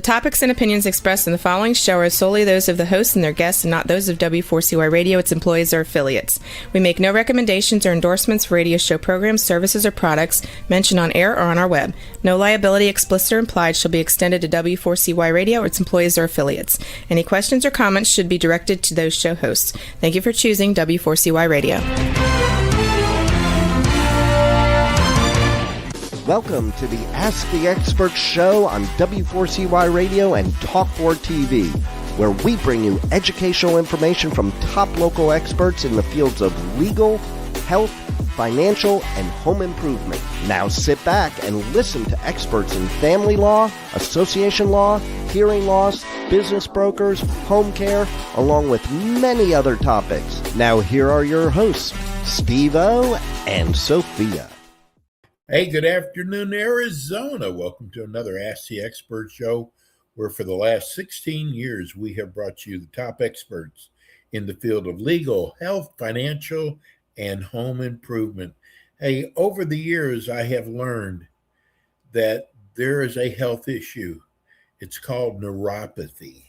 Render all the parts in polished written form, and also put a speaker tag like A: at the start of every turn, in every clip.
A: The topics and opinions expressed in the following show are solely those of the hosts and their guests and not those of W4CY Radio, its employees, or affiliates. We make no recommendations or endorsements for radio show programs, services, or products mentioned on air or on our web. No liability, explicit or implied, shall be extended to W4CY Radio or its employees or affiliates. Any questions or comments should be directed to those show hosts. Thank you for choosing W4CY Radio.
B: Welcome to the Ask the Expert show on W4CY Radio and Talk4 TV, where we bring you educational information from top local experts in the fields of legal, health, financial, and home improvement. Now sit back and listen to experts in family law, association law, hearing loss, business brokers, home care, along with many other topics. Now here are your hosts, Steve-O and Sophia.
C: Hey, good afternoon, Arizona. Welcome to another Ask the Expert show, where for the last 16 years we have brought you the top experts in the field of legal, health, financial, and home improvement. Hey, over the years I have learned that there is a health issue. It's called neuropathy.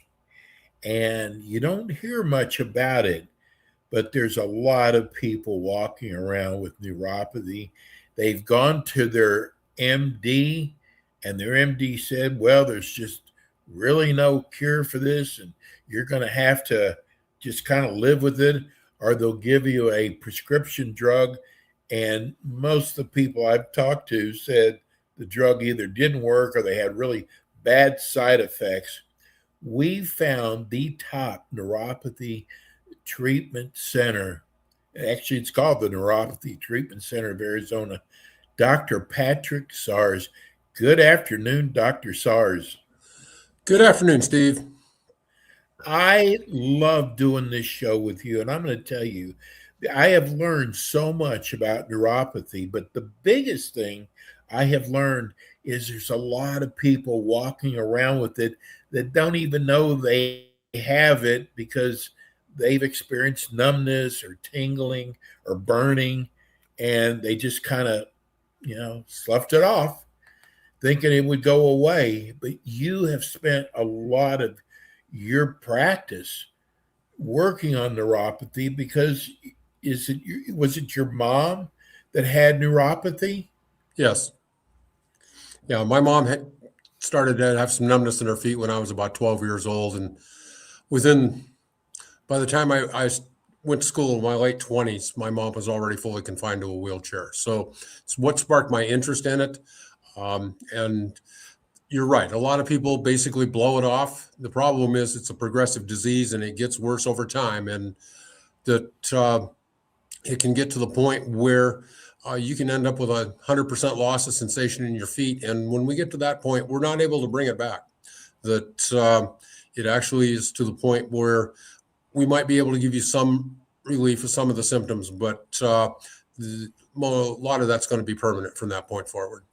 C: And you don't hear much about it, but there's a lot of people walking around with neuropathy. They've gone to their MD, and their MD said, well, there's just really no cure for this, and you're going to have to just kind of live with it, or they'll give you a prescription drug. And most of the people I've talked to said the drug either didn't work or they had really bad side effects. We found the top neuropathy treatment center. Actually, it's called the Neuropathy Treatment Center of Arizona. Dr. Patrick Sars. Good afternoon, Dr. Sars.
D: Good afternoon, Steve.
C: I love doing this show with you, and I'm going to tell you, I have learned so much about neuropathy, but the biggest thing I have learned is there's a lot of people walking around with it that don't even know they have it because they've experienced numbness or tingling or burning, and they just kind of, sloughed it off thinking it would go away. But you have spent a lot of your practice working on neuropathy because was it your mom that had neuropathy?
D: Yes. Yeah, my mom had started to have some numbness in her feet when I was about 12 years old, and by the time I went to school in my late 20s, my mom was already fully confined to a wheelchair. So it's what sparked my interest in it. And you're right. A lot of people basically blow it off. The problem is it's a progressive disease and it gets worse over time. And that it can get to the point where you can end up with 100% loss of sensation in your feet. And when we get to that point, we're not able to bring it back. That it actually is to the point where we might be able to give you some relief of some of the symptoms, but a lot of that's going to be permanent from that point forward.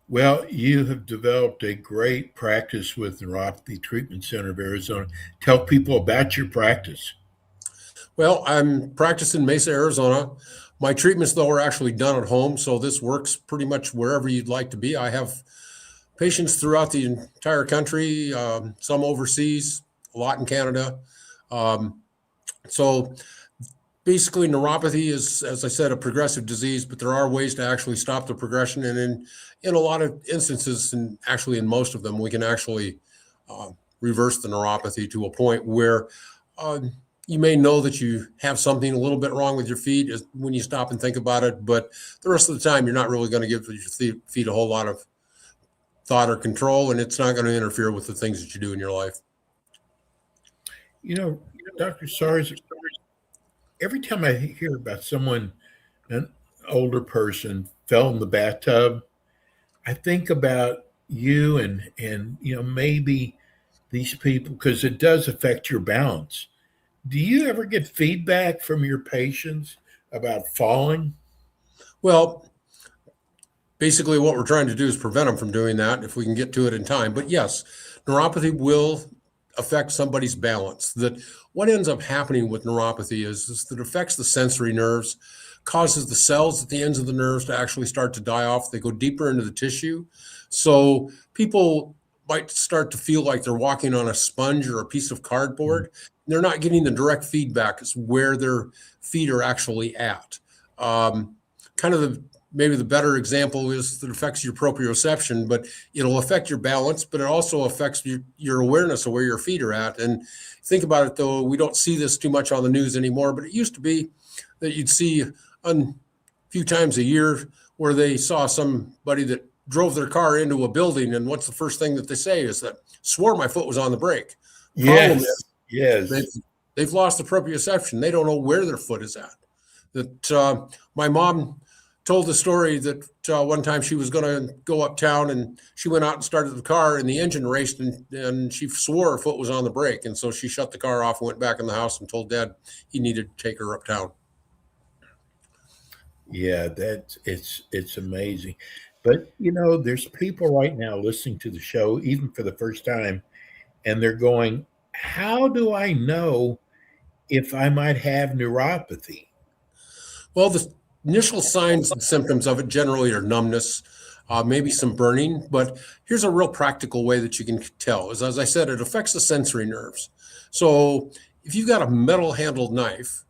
C: Well, you have developed a great practice with Neuropathy Treatment Center of Arizona. Tell people about your practice.
D: Well, I'm practicing in Mesa, Arizona. My treatments, though, are actually done at home, so this works pretty much wherever you'd like to be. I have patients throughout the entire country, some overseas, a lot in Canada. So basically neuropathy is, as I said, a progressive disease, but there are ways to actually stop the progression. And in a lot of instances, and actually in most of them, we can actually reverse the neuropathy to a point where you may know that you have something a little bit wrong with your feet when you stop and think about it. But the rest of the time, you're not really going to give your feet a whole lot of thought or control, and it's not going to interfere with the things that you do in your life.
C: Dr. Sars, every time I hear about someone, an older person, fell in the bathtub, I think about you and maybe these people, because it does affect your balance. Do you ever get feedback from your patients about falling?
D: Well, basically what we're trying to do is prevent them from doing that if we can get to it in time. But yes, neuropathy will affect somebody's balance. That what ends up happening with neuropathy is that it affects the sensory nerves, causes the cells at the ends of the nerves to actually start to die off. They go deeper into the tissue. So people might start to feel like they're walking on a sponge or a piece of cardboard. They're not getting the direct feedback as where their feet are actually at. Maybe the better example is that it affects your proprioception, but it'll affect your balance, but it also affects your awareness of where your feet are at. And think about it, though, we don't see this too much on the news anymore, but it used to be that you'd see a few times a year where they saw somebody that drove their car into a building, and what's the first thing that they say is that swore my foot was on the brake.
C: Yes, yes.
D: They've lost the proprioception. They don't know where their foot is at. That my mom told the story that one time she was going to go uptown, and she went out and started the car, and the engine raced, and she swore her foot was on the brake. And so she shut the car off and went back in the house and told Dad he needed to take her uptown.
C: Yeah, it's amazing. But, there's people right now listening to the show, even for the first time, and they're going, how do I know if I might have neuropathy?
D: Well, the initial signs and symptoms of it generally are numbness, maybe some burning, but here's a real practical way that you can tell. As I said, it affects the sensory nerves. So if you've got a metal-handled knife,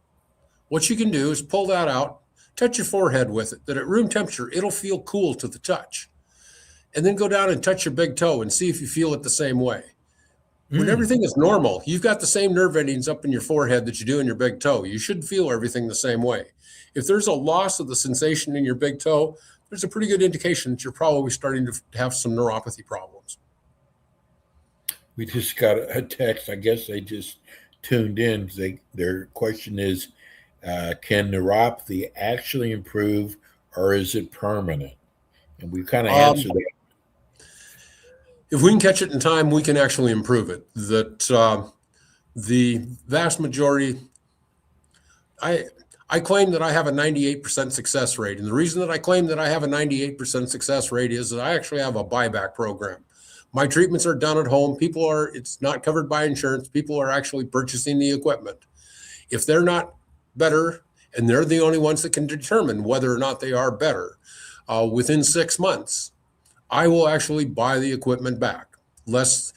D: what you can do is pull that out, touch your forehead with it, that at room temperature, it'll feel cool to the touch. And then go down and touch your big toe and see if you feel it the same way. When everything is normal, you've got the same nerve endings up in your forehead that you do in your big toe. You should feel everything the same way. If there's a loss of the sensation in your big toe, there's a pretty good indication that you're probably starting to have some neuropathy problems.
C: We just got a text. I guess they just tuned in. Their question is, can neuropathy actually improve, or is it permanent? And we kind of answered that.
D: If we can catch it in time, we can actually improve it. That the vast majority, I claim that I have a 98% success rate. And the reason that I claim that I have a 98% success rate is that I actually have a buyback program. My treatments are done at home. It's not covered by insurance. People are actually purchasing the equipment. If they're not better, and they're the only ones that can determine whether or not they are better, within 6 months, I will actually buy the equipment back, less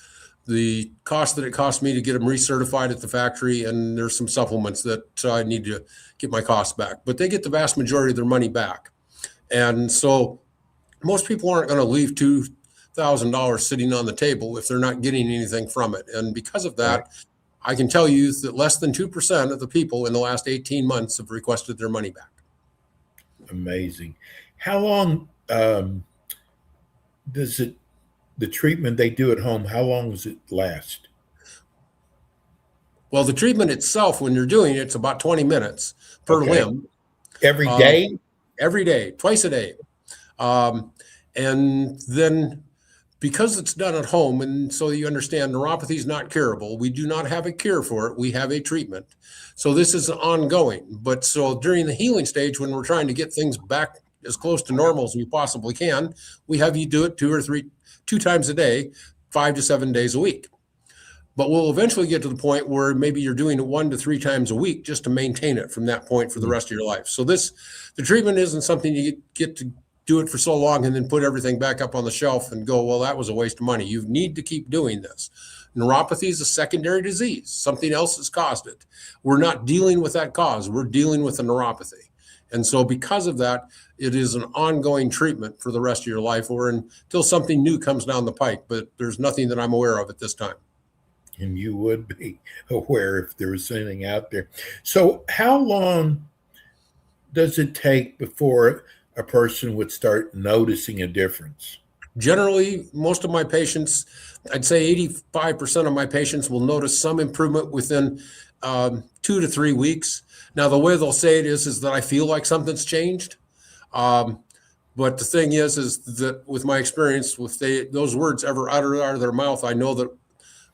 D: the cost that it cost me to get them recertified at the factory, and there's some supplements that I need to get my costs back. But they get the vast majority of their money back. And so most people aren't going to leave $2,000 sitting on the table if they're not getting anything from it. And because of that, I can tell you that less than 2% of the people in the last 18 months have requested their money back.
C: Amazing. How long does the treatment they do at home, how long does it last?
D: Well, the treatment itself, when you're doing it, it's about 20 minutes per limb.
C: Every day?
D: Every day, twice a day. And then because it's done at home, and so you understand neuropathy is not curable, we do not have a cure for it. We have a treatment. So this is ongoing. But so during the healing stage, when we're trying to get things back as close to normal as we possibly can, we have you do it two times a day, 5 to 7 days a week. But we'll eventually get to the point where maybe you're doing it 1 to 3 times a week just to maintain it from that point for the rest of your life. So the treatment isn't something you get to do it for so long and then put everything back up on the shelf and go, well, that was a waste of money. You need to keep doing this. Neuropathy is a secondary disease. Something else has caused it. We're not dealing with that cause. We're dealing with the neuropathy. And so because of that, it is an ongoing treatment for the rest of your life or until something new comes down the pike. But there's nothing that I'm aware of at this time.
C: And you would be aware if there was anything out there. So how long does it take before a person would start noticing a difference?
D: Generally, most of my patients, I'd say 85% of my patients will notice some improvement within 2 to 3 weeks. Now, the way they'll say it is that I feel like something's changed. But the thing is that with my experience, if those words ever uttered out of their mouth, I know that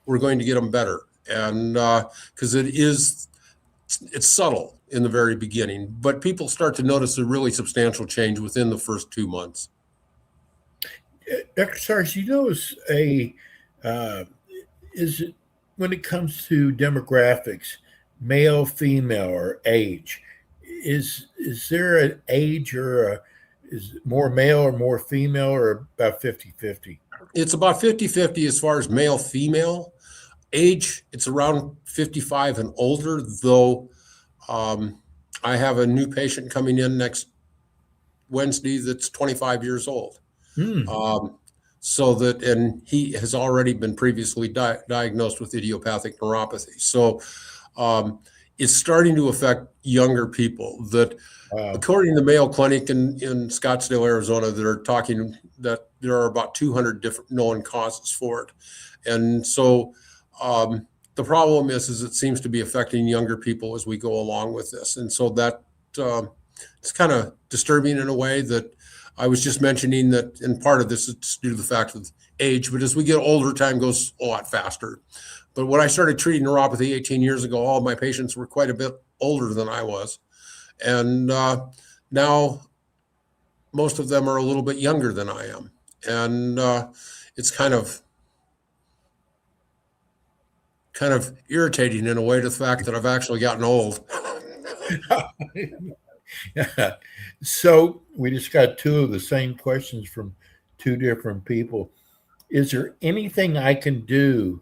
D: we're going to get them better. And because it's subtle in the very beginning, but people start to notice a really substantial change within the first 2 months.
C: Dr. Sars, you notice is it when it comes to demographics, male, female, or age, is there an age or is it more male or more female or about 50-50?
D: It's about 50-50 as far as male, female. Age, it's around 55 and older, though I have a new patient coming in next Wednesday that's 25 years old. And he has already been previously diagnosed with idiopathic neuropathy. So it's starting to affect younger people that, according to the Mayo Clinic in Scottsdale, Arizona, they're talking that there are about 200 different known causes for it. And so the problem is it seems to be affecting younger people as we go along with this. And so that it's kind of disturbing in a way that I was just mentioning that, and part of this is due to the fact of age, but as we get older, time goes a lot faster. But when I started treating neuropathy 18 years ago, all of my patients were quite a bit older than I was. And now most of them are a little bit younger than I am. And it's kind of irritating in a way, to the fact that I've actually gotten old.
C: So we just got two of the same questions from two different people. Is there anything I can do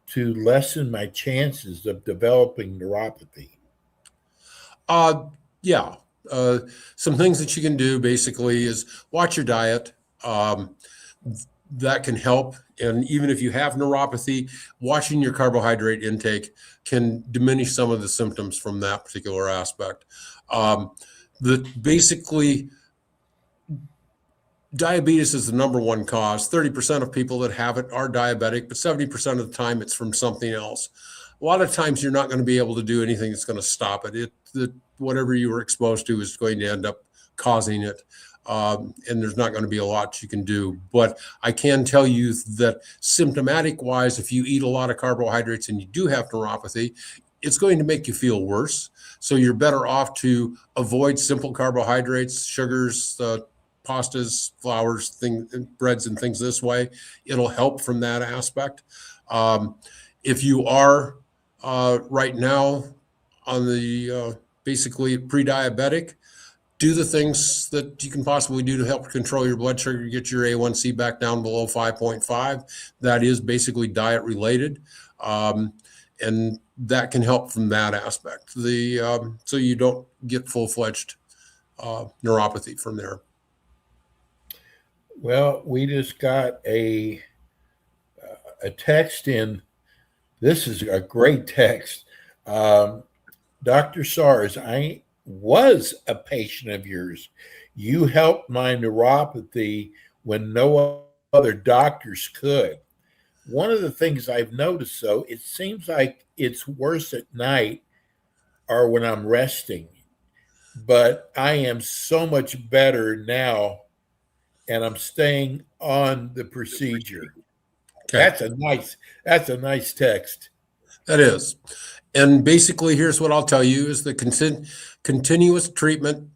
C: to lessen my chances of developing neuropathy?
D: Yeah. Some things that you can do basically is watch your diet. That can help. And even if you have neuropathy, watching your carbohydrate intake can diminish some of the symptoms from that particular aspect. Basically, diabetes is the number one cause. 30% of people that have it are diabetic, but 70% of the time it's from something else. A lot of times you're not going to be able to do anything that's going to stop it. Whatever you were exposed to is going to end up causing it. And there's not going to be a lot you can do. But I can tell you that symptomatic wise, if you eat a lot of carbohydrates and you do have neuropathy, it's going to make you feel worse. So you're better off to avoid simple carbohydrates, sugars, pastas, flours, breads and things this way. It'll help from that aspect. If you are right now on the basically pre-diabetic, do the things that you can possibly do to help control your blood sugar, get your A1C back down below 5.5. That is basically diet related. And that can help from that aspect. So you don't get full-fledged neuropathy from there.
C: Well, we just got a text in. This is a great text. Dr. SARS, I was a patient of yours. You helped my neuropathy when no other doctors could. One of the things I've noticed, though, it seems like it's worse at night or when I'm resting. But I am so much better now, and I'm staying on the procedure. Okay. That's a nice text.
D: That is. And basically, here's what I'll tell you is the continuous treatment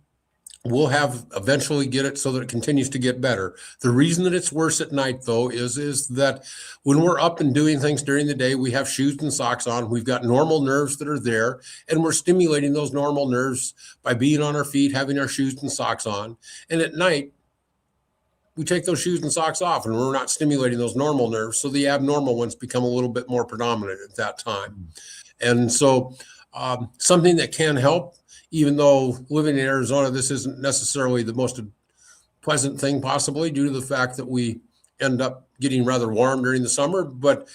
D: will eventually get it so that it continues to get better. The reason that it's worse at night, though, is that when we're up and doing things during the day, we have shoes and socks on. We've got normal nerves that are there, and we're stimulating those normal nerves by being on our feet, having our shoes and socks on. And at night, we take those shoes and socks off, and we're not stimulating those normal nerves. So the abnormal ones become a little bit more predominant at that time. And so something that can help, even though living in Arizona, this isn't necessarily the most pleasant thing possibly due to the fact that we end up getting rather warm during the summer, but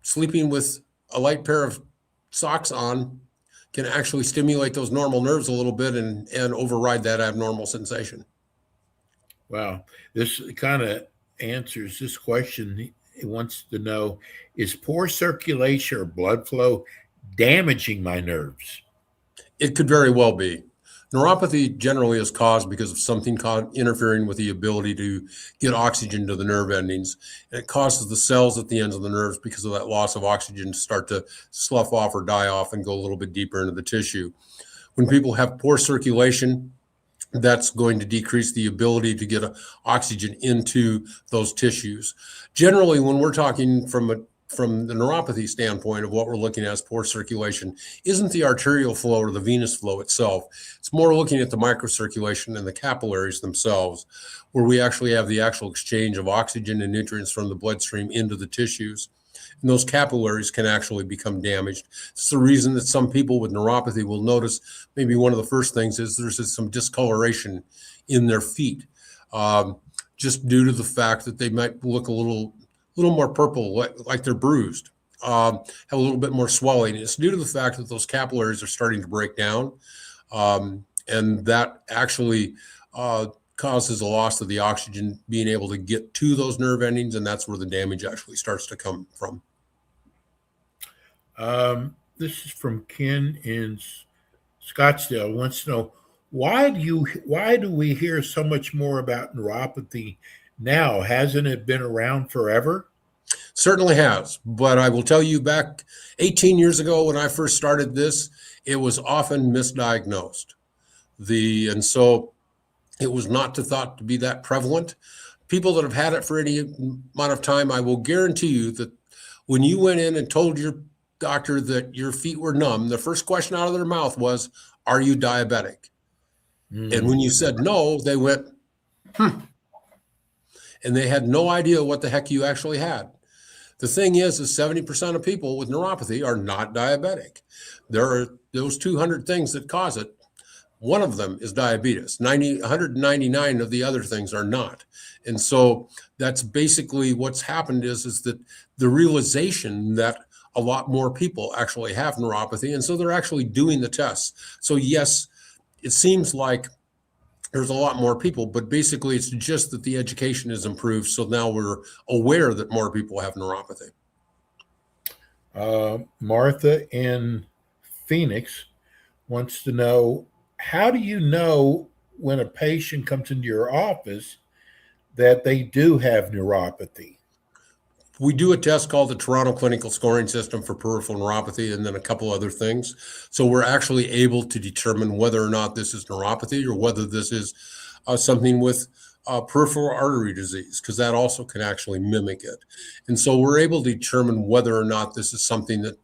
D: sleeping with a light pair of socks on can actually stimulate those normal nerves a little bit and override that abnormal sensation.
C: Wow. This kind of answers this question. He wants to know, is poor circulation or blood flow damaging my nerves?
D: It could very well be. Neuropathy generally is caused because of something interfering with the ability to get oxygen to the nerve endings. And it causes the cells at the ends of the nerves, because of that loss of oxygen, to start to slough off or die off and go a little bit deeper into the tissue. When people have poor circulation, that's going to decrease the ability to get oxygen into those tissues. Generally, when we're talking from from the neuropathy standpoint of what we're looking at as poor circulation isn't the arterial flow or the venous flow itself. It's more looking at the microcirculation and the capillaries themselves, where we actually have the actual exchange of oxygen and nutrients from the bloodstream into the tissues. And those capillaries can actually become damaged. It's the reason that some people with neuropathy will notice maybe one of the first things is there's some discoloration in their feet, just due to the fact that they might look a little more purple, like they're bruised, have a little bit more swelling. It's due to the fact that those capillaries are starting to break down, and that actually causes a loss of the oxygen being able to get to those nerve endings, and that's where the damage actually starts to come from.
C: This is from Ken in Scottsdale. Wants to know, why do we hear so much more about neuropathy now? Hasn't it been around forever?
D: Certainly has, but I will tell you, back 18 years ago when I first started this, it was often misdiagnosed. And so it was not thought to be that prevalent. People that have had it for any amount of time, I will guarantee you that when you went in and told your doctor that your feet were numb, the first question out of their mouth was, "Are you diabetic?" And when you said no, they went, and they had no idea what the heck you actually had. The thing is 70% of people with neuropathy are not diabetic. There are those 200 things that cause it. One of them is diabetes. 199 of the other things are not. And so that's basically what's happened is that the realization that a lot more people actually have neuropathy, and so they're actually doing the tests. So yes, it seems like there's a lot more people, but basically it's just that the education is improved. So now we're aware that more people have neuropathy.
C: Martha in Phoenix wants to know, how do you know when a patient comes into your office that they do have neuropathy?
D: We do a test called the Toronto Clinical Scoring System for peripheral neuropathy, and then a couple other things. So we're actually able to determine whether or not this is neuropathy or whether this is something with peripheral artery disease, because that also can actually mimic it. And so we're able to determine whether or not this is something that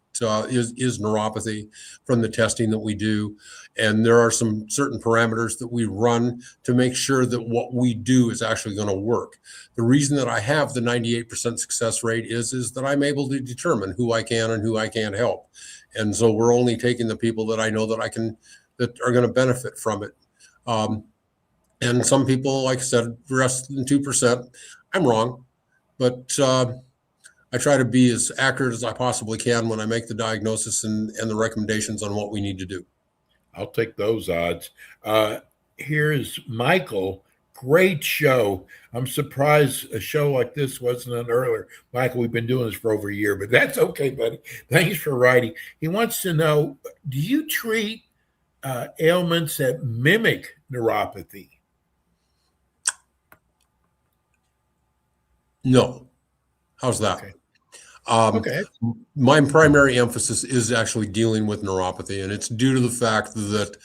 D: is neuropathy from the testing that we do. And there are some certain parameters that we run to make sure that what we do is actually going to work. The reason that I have the 98% success rate is that I'm able to determine who I can and who I can't help. And so we're only taking the people that I know that are going to benefit from it. And some people, like I said, less than 2%. I'm wrong, but I try to be as accurate as I possibly can when I make the diagnosis and the recommendations on what we need to do.
C: I'll take those odds. Here's Michael. Great show. I'm surprised a show like this wasn't on earlier. Michael, we've been doing this for over a year, but that's okay, buddy. Thanks for writing. He wants to know, do you treat ailments that mimic neuropathy?
D: No. How's that?
C: Okay.
D: Okay. My primary emphasis is actually dealing with neuropathy, and it's due to the fact that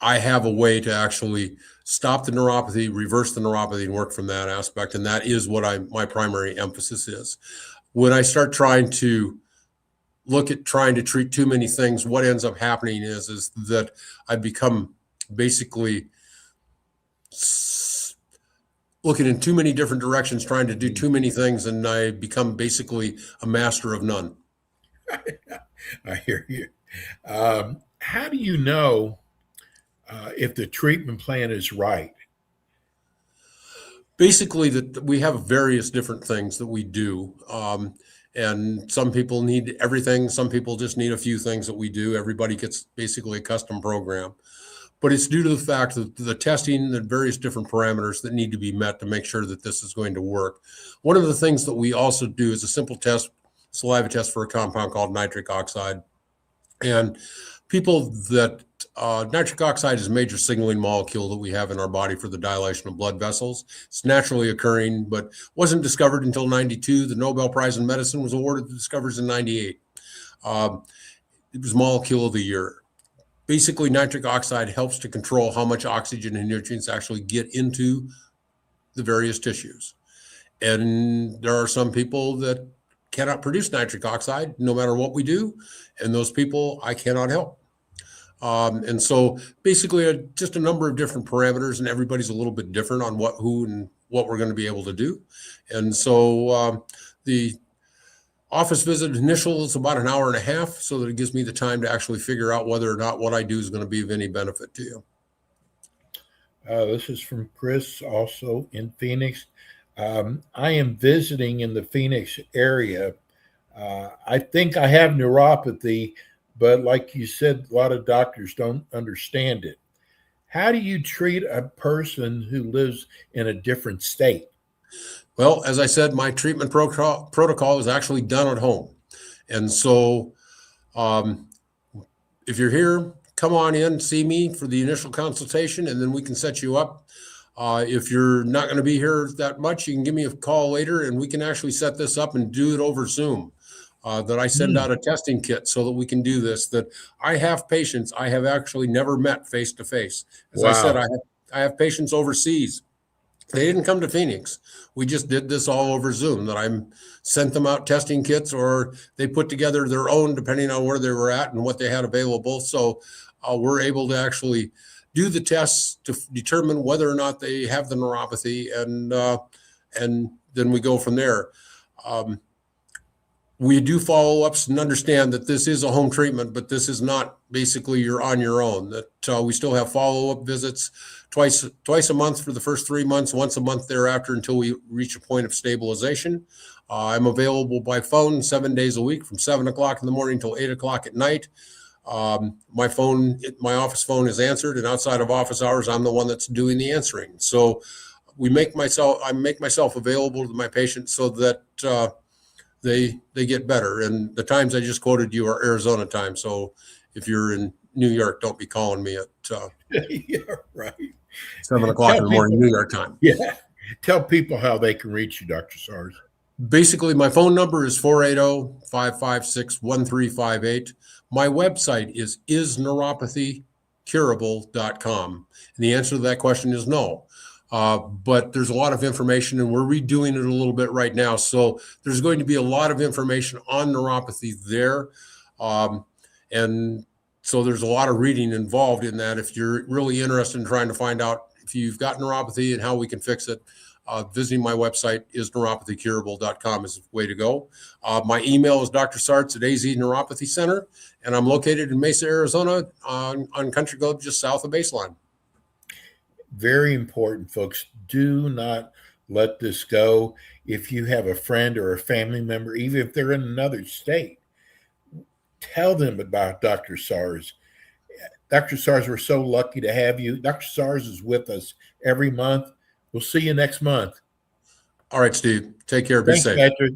D: I have a way to actually stop the neuropathy, reverse the neuropathy, and work from that aspect, and that is what my primary emphasis is. When I start trying to look at trying to treat too many things, what ends up happening is that I become basically looking in too many different directions, trying to do too many things, and I become basically a master of none.
C: I hear you. How do you know if the treatment plan is right?
D: Basically, that we have various different things that we do. And some people need everything. Some people just need a few things that we do. Everybody gets basically a custom program. But it's due to the fact that the testing, the various different parameters that need to be met to make sure that this is going to work. One of the things that we also do is a simple test, saliva test for a compound called nitric oxide. And people that nitric oxide is a major signaling molecule that we have in our body for the dilation of blood vessels. It's naturally occurring, but wasn't discovered until 92. The Nobel Prize in Medicine was awarded to discoverers in 98. It was molecule of the year. Basically, nitric oxide helps to control how much oxygen and nutrients actually get into the various tissues. And there are some people that cannot produce nitric oxide no matter what we do. And those people I cannot help. And so basically just a number of different parameters, and everybody's a little bit different on what, who, and what we're going to be able to do. And so the office visit initial is about an hour and a half, so that it gives me the time to actually figure out whether or not what I do is going to be of any benefit to you.
C: This is from Chris, also in Phoenix. I am visiting in the Phoenix area. I think I have neuropathy, but like you said, a lot of doctors don't understand it. How do you treat a person who lives in a different state?
D: Well, as I said, my treatment protocol is actually done at home. And so if you're here, come on in, see me for the initial consultation, and then we can set you up. If you're not going to be here that much, you can give me a call later, and we can actually set this up and do it over Zoom. That I send out a testing kit so that we can do this. That I have patients I have actually never met face to face. As I said, I have patients overseas. They didn't come to Phoenix. We just did this all over Zoom. That I sent them out testing kits, or they put together their own depending on where they were at and what they had available. So we're able to actually do the tests to determine whether or not they have the neuropathy, and then we go from there. We do follow-ups and understand that this is a home treatment, but this is not basically you're on your own. That we still have follow-up visits twice a month for the first 3 months, once a month thereafter until we reach a point of stabilization. I'm available by phone 7 days a week from 7 o'clock in the morning till 8 o'clock at night. My office phone is answered, and outside of office hours, I'm the one that's doing the answering. So I make myself available to my patients so that they get better. And the times I just quoted you are Arizona time. So if you're in New York, don't be calling me at
C: Yeah, right.
D: 7 o'clock in the morning, New York time.
C: Yeah. Tell people how they can reach you, Dr. Sars.
D: Basically, my phone number is 480-556-1358. My website is isneuropathycurable.com. And the answer to that question is no. But there's a lot of information, and we're redoing it a little bit right now. So there's going to be a lot of information on neuropathy there. And so there's a lot of reading involved in that. If you're really interested in trying to find out if you've got neuropathy and how we can fix it, visiting my website is neuropathycurable.com is the way to go. My email is drsarts at AZ Neuropathy Center, and I'm located in Mesa, Arizona on Country Club just south of Baseline.
C: Very important, folks. Do not let this go. If you have a friend or a family member, even if they're in another state, tell them about Dr. Sars. Dr. Sars, we're so lucky to have you. Dr. Sars is with us every month. We'll see you next month.
D: All right, Steve. Take care. Be safe.
C: Patrick.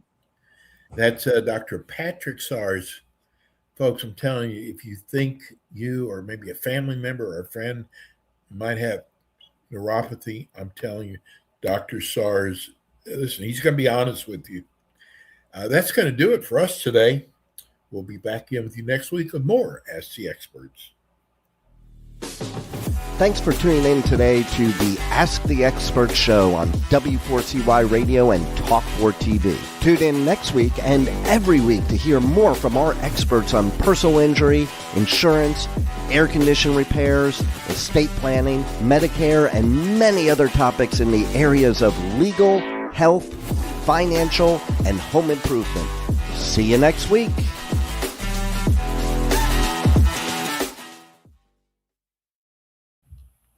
C: That's Dr. Patrick Sars. Folks, I'm telling you, if you think you or maybe a family member or a friend might have neuropathy, I'm telling you, Dr. Sars, listen, he's going to be honest with you. That's going to do it for us today. We'll be back in with you next week with more Ask the Experts.
B: Thanks for tuning in today to the Ask the Expert show on W4CY Radio and Talk4 TV. Tune in next week and every week to hear more from our experts on personal injury, insurance, air condition repairs, estate planning, Medicare, and many other topics in the areas of legal, health, financial, and home improvement. See you next week.